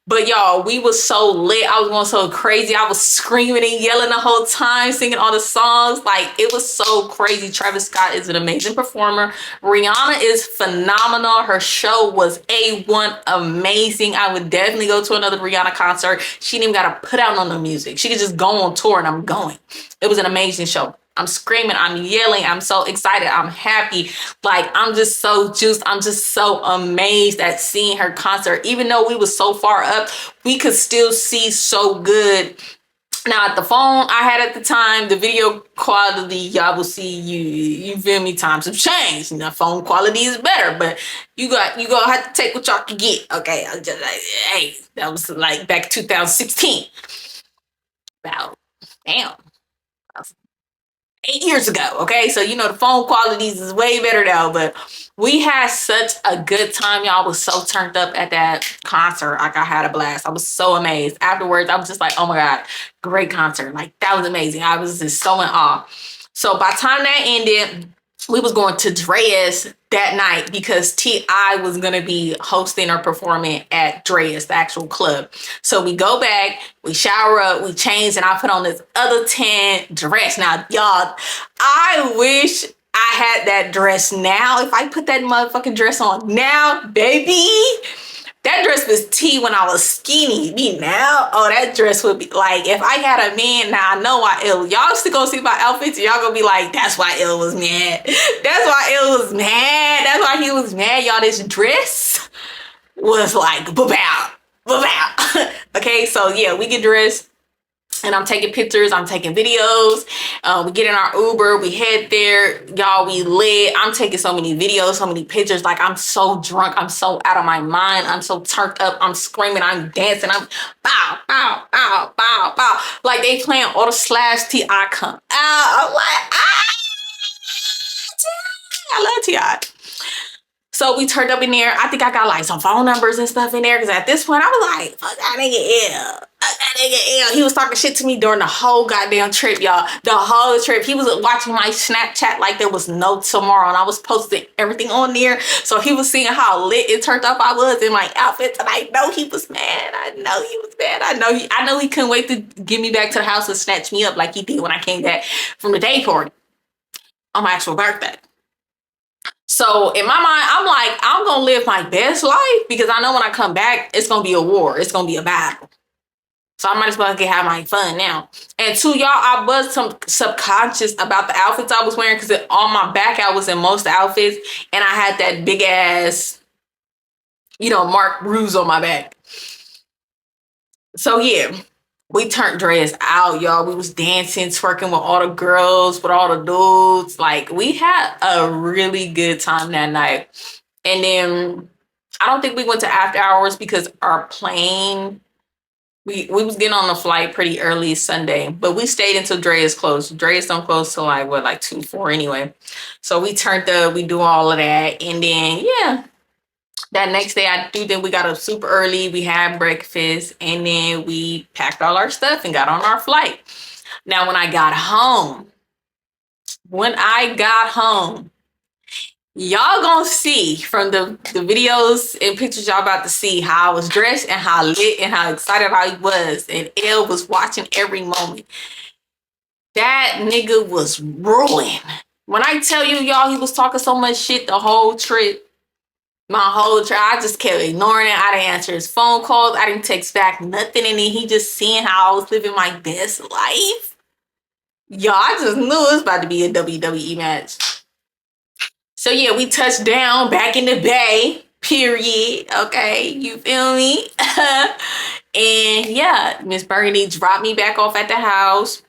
But y'all, we was so lit. I was going so crazy. I was screaming and yelling the whole time, singing all the songs. Like, it was so crazy. Travis Scott is an amazing performer. Rihanna is phenomenal. Her show was A1 amazing. I would definitely go to another Rihanna concert. She didn't even got to put out on the music. She could just go on tour and I'm going. It was an amazing show. I'm screaming, I'm yelling, I'm so excited, I'm happy. Like, I'm just so juiced. I'm just so amazed at seeing her concert. Even though we was so far up, we could still see so good. Now, at the phone I had at the time, the video quality, y'all will see, you feel me, times have changed. And the phone quality is better, but you gonna have to take what y'all can get, okay? I'm just like, hey, that was like back 2016. About, damn. 8 years ago, okay? So, the phone qualities is way better now, but we had such a good time. Y'all was so turned up at that concert. Like, I had a blast. I was so amazed. Afterwards, I was just like, oh my God, great concert. Like, that was amazing. I was just so in awe. So by the time that ended, we was going to Dreas that night because T.I. was going to be hosting or performing at Dreas, the actual club. So we go back, we shower up, we change, and I put on this other tan dress. Now, y'all, I wish I had that dress now. If I put that motherfucking dress on now, baby, that dress was T when I was skinny. Me now, oh, that dress would be like, if I had a man, now I know why ill. Y'all still go see my outfits and y'all gonna be like, that's why ill was mad. That's why ill was mad. That's why he was mad. Y'all, this dress was like, bow, bow. Okay, so yeah, we get dressed. And I'm taking pictures, I'm taking videos. We get in our Uber, we head there. Y'all, we lit. I'm taking so many videos, so many pictures. Like, I'm so drunk. I'm so out of my mind. I'm so turned up. I'm screaming. I'm dancing. I'm bow, bow, bow, bow, bow. Like, they playing all the Slash T.I. come out. I'm like, I love T.I. So we turned up in there. I think I got like some phone numbers and stuff in there because at this point I was like, fuck that nigga ill. Fuck that nigga ill. He was talking shit to me during the whole goddamn trip, y'all. The whole trip. He was watching my Snapchat like there was no tomorrow, and I was posting everything on there. So he was seeing how lit it turned up I was in my outfits, and I know he was mad. I know he was mad. I know he couldn't wait to get me back to the house and snatch me up like he did when I came back from the day party on my actual birthday. So in my mind, I'm like, I'm going to live my best life because I know when I come back, it's going to be a war. It's going to be a battle. So I might as well have my fun now. And two, y'all, I was some subconscious about the outfits I was wearing because on my back, I was in most outfits. And I had that big ass, Mark bruise on my back. So yeah, we turned Dreas out, y'all. We was dancing, twerking with all the girls, with all the dudes. Like, we had a really good time that night. And then I don't think we went to after hours because our plane, we was getting on the flight pretty early Sunday, but we stayed until Dreas closed. Dreas don't close till like 2, 4 anyway. So we turned up, we do all of that. And then, yeah. That next day, I do think we got up super early. We had breakfast, and then we packed all our stuff and got on our flight. Now, when I got home, y'all gonna see from the videos and pictures y'all about to see how I was dressed and how lit and how excited I was. And Elle was watching every moment. That nigga was ruined. When I tell you, y'all, he was talking so much shit the whole trip. My whole trip, I just kept ignoring it. I didn't answer his phone calls. I didn't text back nothing. And then he just seeing how I was living my best life. Y'all, I just knew it was about to be a WWE match. So yeah, we touched down back in the Bay, period. Okay, you feel me? And yeah, Miss Burgundy dropped me back off at the house.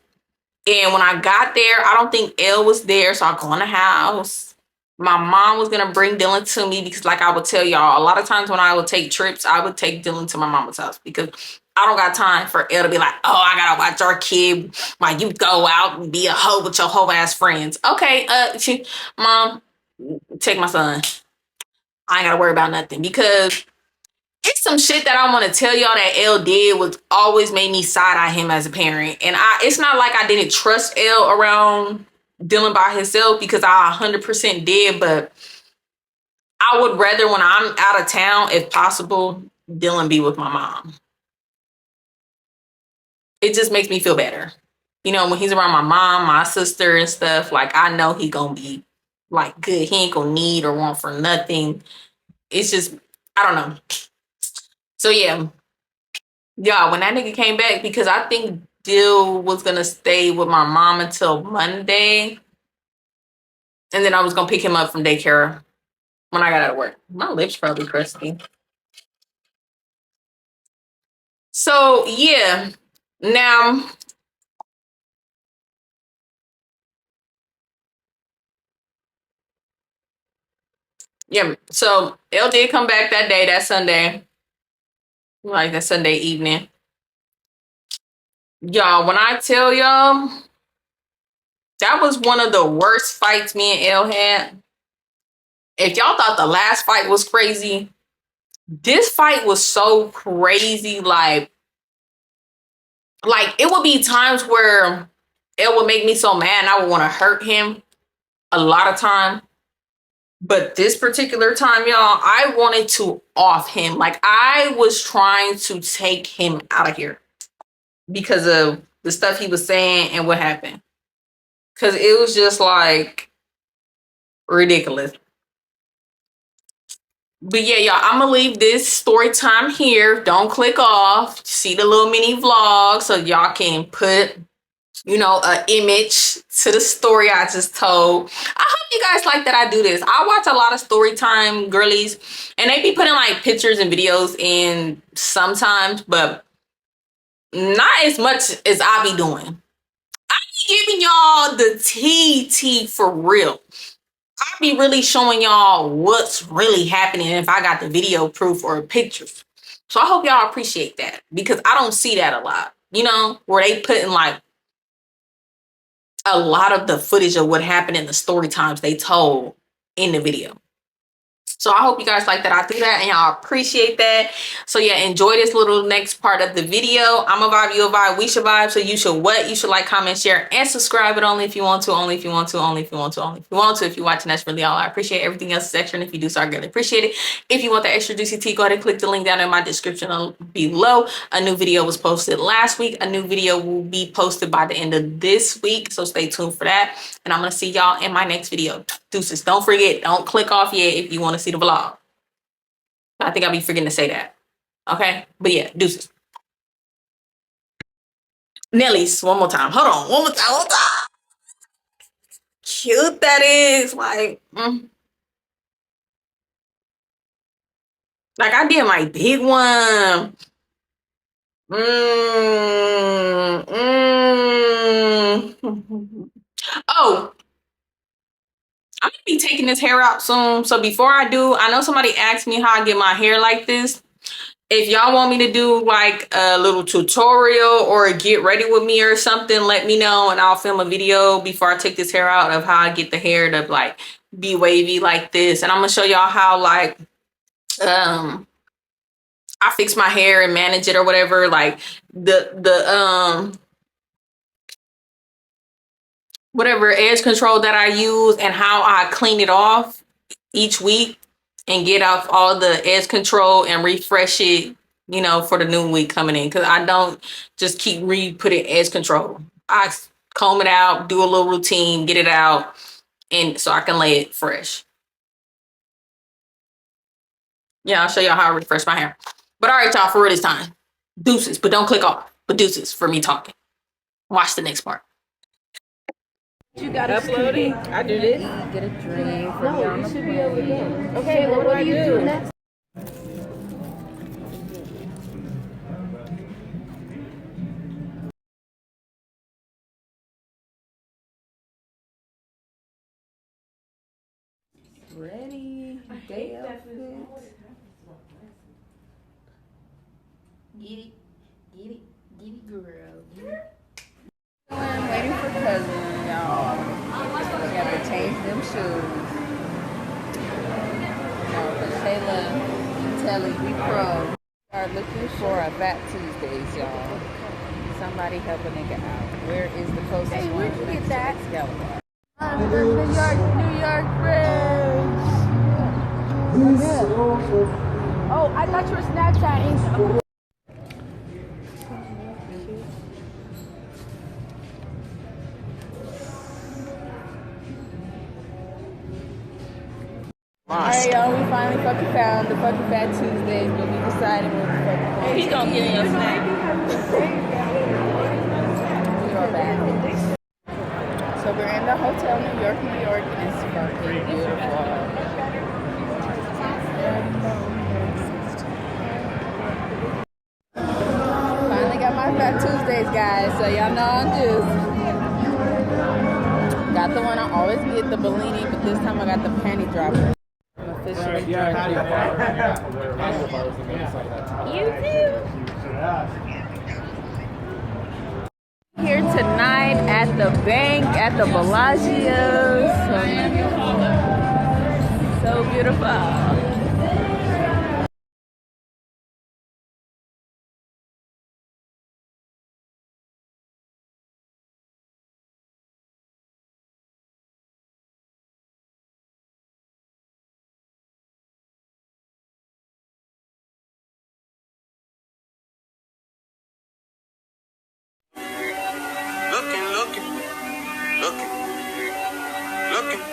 And when I got there, I don't think Elle was there. So I go in the house. My mom was going to bring Dylan to me because like I would tell y'all, a lot of times when I would take trips, I would take Dylan to my mama's house because I don't got time for L to be like, oh, I gotta watch our kid while you go out and be a hoe with your hoe ass friends. Okay, mom, take my son. I ain't gotta worry about nothing because it's some shit that I want to tell y'all that L did was always made me side eye him as a parent. And it's not like I didn't trust L around Dylan by himself because I 100% did, but I would rather when I'm out of town, if possible, Dylan be with my mom. It just makes me feel better. You know, when he's around my mom, my sister and stuff, like I know he gonna be like good. He ain't gonna need or want for nothing. It's just, I don't know. So yeah, yeah, when that nigga came back, because I think Dill was gonna stay with my mom until Monday, and then I was gonna pick him up from daycare when I got out of work. My lips probably crusty. So yeah, now yeah, so L did come back that day, that Sunday, like that Sunday evening. Y'all, when I tell y'all, that was one of the worst fights me and L had. If y'all thought the last fight was crazy, this fight was so crazy. Like it would be times where it would make me so mad and I would want to hurt him a lot of time. But this particular time, y'all, I wanted to off him. Like I was trying to take him out of here because of the stuff he was saying and what happened. Cause it was just like ridiculous. But yeah, y'all, I'm gonna leave this story time here. Don't click off. See the little mini vlog so y'all can put, you know, an image to the story I just told. I hope you guys like that I do this. I watch a lot of story time girlies and they be putting like pictures and videos in sometimes, but not as much as I be doing. I be giving y'all the tea for real. I be really showing y'all what's really happening if I got the video proof or pictures. So I hope y'all appreciate that because I don't see that a lot. You know, where they putting like a lot of the footage of what happened in the story times they told in the video. So I hope you guys like that I do that and y'all appreciate that. So yeah, enjoy this little next part of the video. I'm a vibe, you a vibe, we should vibe. So you should what? You should like, comment, share, and subscribe, but only if you want to, only if you want to, only if you want to, only if you want to. If you're watching, that's really all. I appreciate everything else is extra. And if you do, so I really appreciate it. If you want the extra juicy tea, go ahead and click the link down in my description below. A new video was posted last week. A new video will be posted by the end of this week. So stay tuned for that. And I'm gonna see y'all in my next video. Deuces. Don't forget, don't click off yet if you want to see the vlog. I think I'll be forgetting to say that. Okay? But yeah, deuces. Nelly's, one more time. Hold on. One more time. One more time. Cute that is. Like I did my big one. Oh, I'm gonna be taking this hair out soon. So before I do, I know somebody asked me how I get my hair like this. If y'all want me to do like a little tutorial or get ready with me or something, let me know and I'll film a video before I take this hair out of how I get the hair to like be wavy like this. And I'm gonna show y'all how like I fix my hair and manage it or whatever. Like the whatever edge control that I use and how I clean it off each week and get off all the edge control and refresh it, you know, for the new week coming in. Cause I don't just keep re-putting edge control. I comb it out, do a little routine, get it out, and so I can lay it fresh. Yeah, I'll show y'all how I refresh my hair. But all right, y'all, for real this time. Deuces, but don't click off. But deuces for me talking. Watch the next part. You got uploading. I do this. Get a drink for No, you should be able to go. Okay, well, what do you do next? Ready? Day outfit. Get it. I'm waiting for cousin, y'all. We got to change them shoes. No, but Shayla and Telly, we pro. Are looking for a Fat Tuesdays, y'all. Somebody help a nigga out. Where is the closest one? Hey, where'd you get that? The New York Bridge. Oh, I thought you were Snapchatting. Alright, y'all, we finally fucking found the fucking Fat Tuesdays, but we decided what the fuck we're He's gonna get in your snack. We are back. So we're in the hotel, New York, and it's fucking beautiful. Finally got my Fat Tuesdays, guys, so y'all know I'm due. Got the one I always get, the Bellini, but this time I got the panty dropper. I'm officially You too. Here tonight at the bank at the Bellagio. So beautiful. Looking.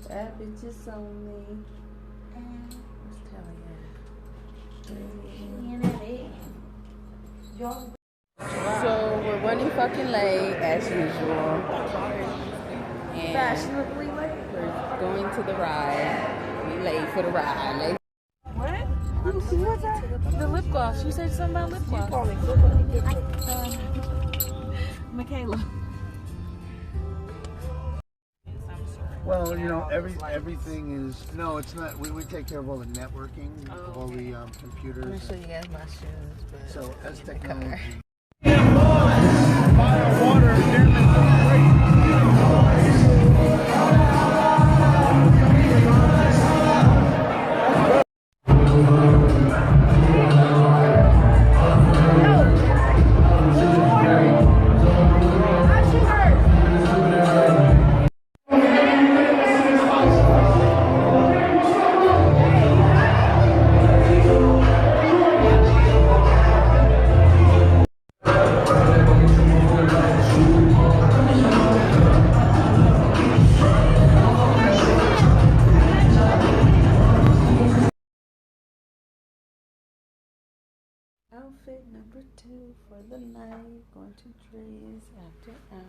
Bad bitches only. So we're running fucking late as usual. And we're going to the ride. We late for the ride. Late. What? What's that? The lip gloss. You said something about lip gloss. Michaela. Well, you know, everything is it's not. We take care of all the networking of all the computers. I'm gonna show you guys my shoes. But So as technology. Outfit number 2 for the night. Going to Dre's after hours.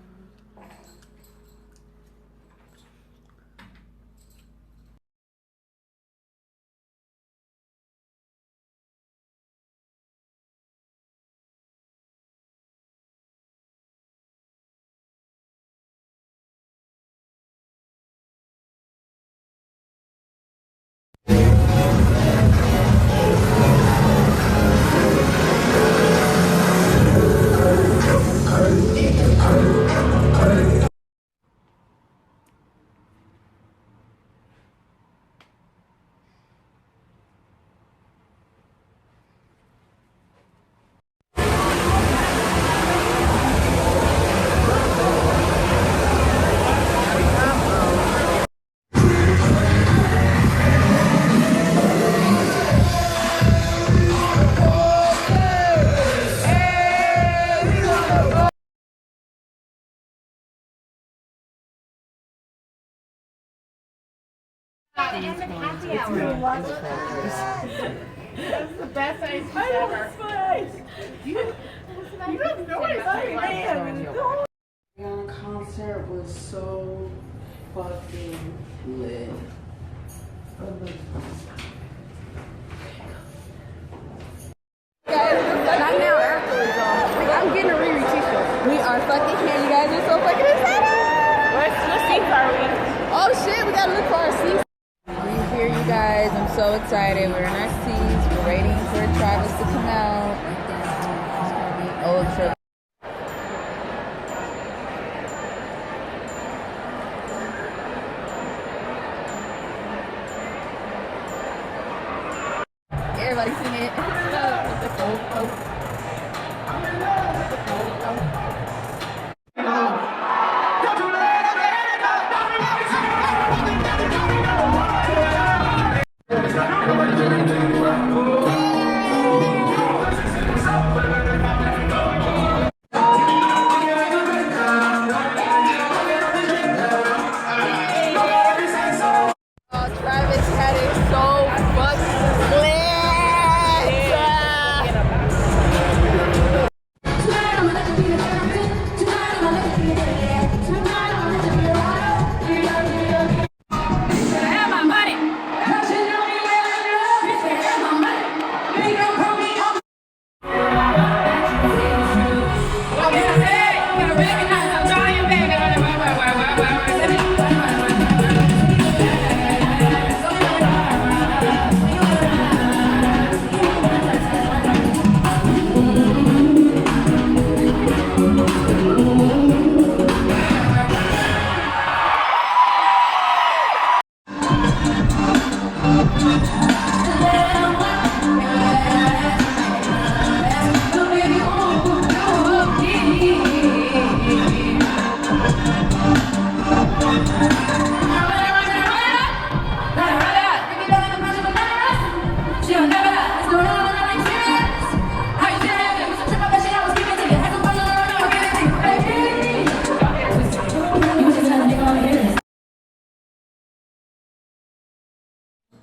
That's the best ice cream ever. You don't know what I am. Rihanna concert was so fucking lit. Not now, afterwards, y'all. I'm getting a Riri t-shirt. We are fucking here, you guys. We're so fucking excited. What seats are we? Oh shit, we gotta look for our seats. We're here, you guys. I'm so excited. We're in our seats. We're waiting for Travis to come out. It's gonna be ultra. Everybody sing it. Travis had it so fucking lit.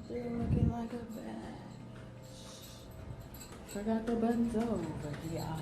They're looking like a bitch. Forgot the buttons over. Yeah.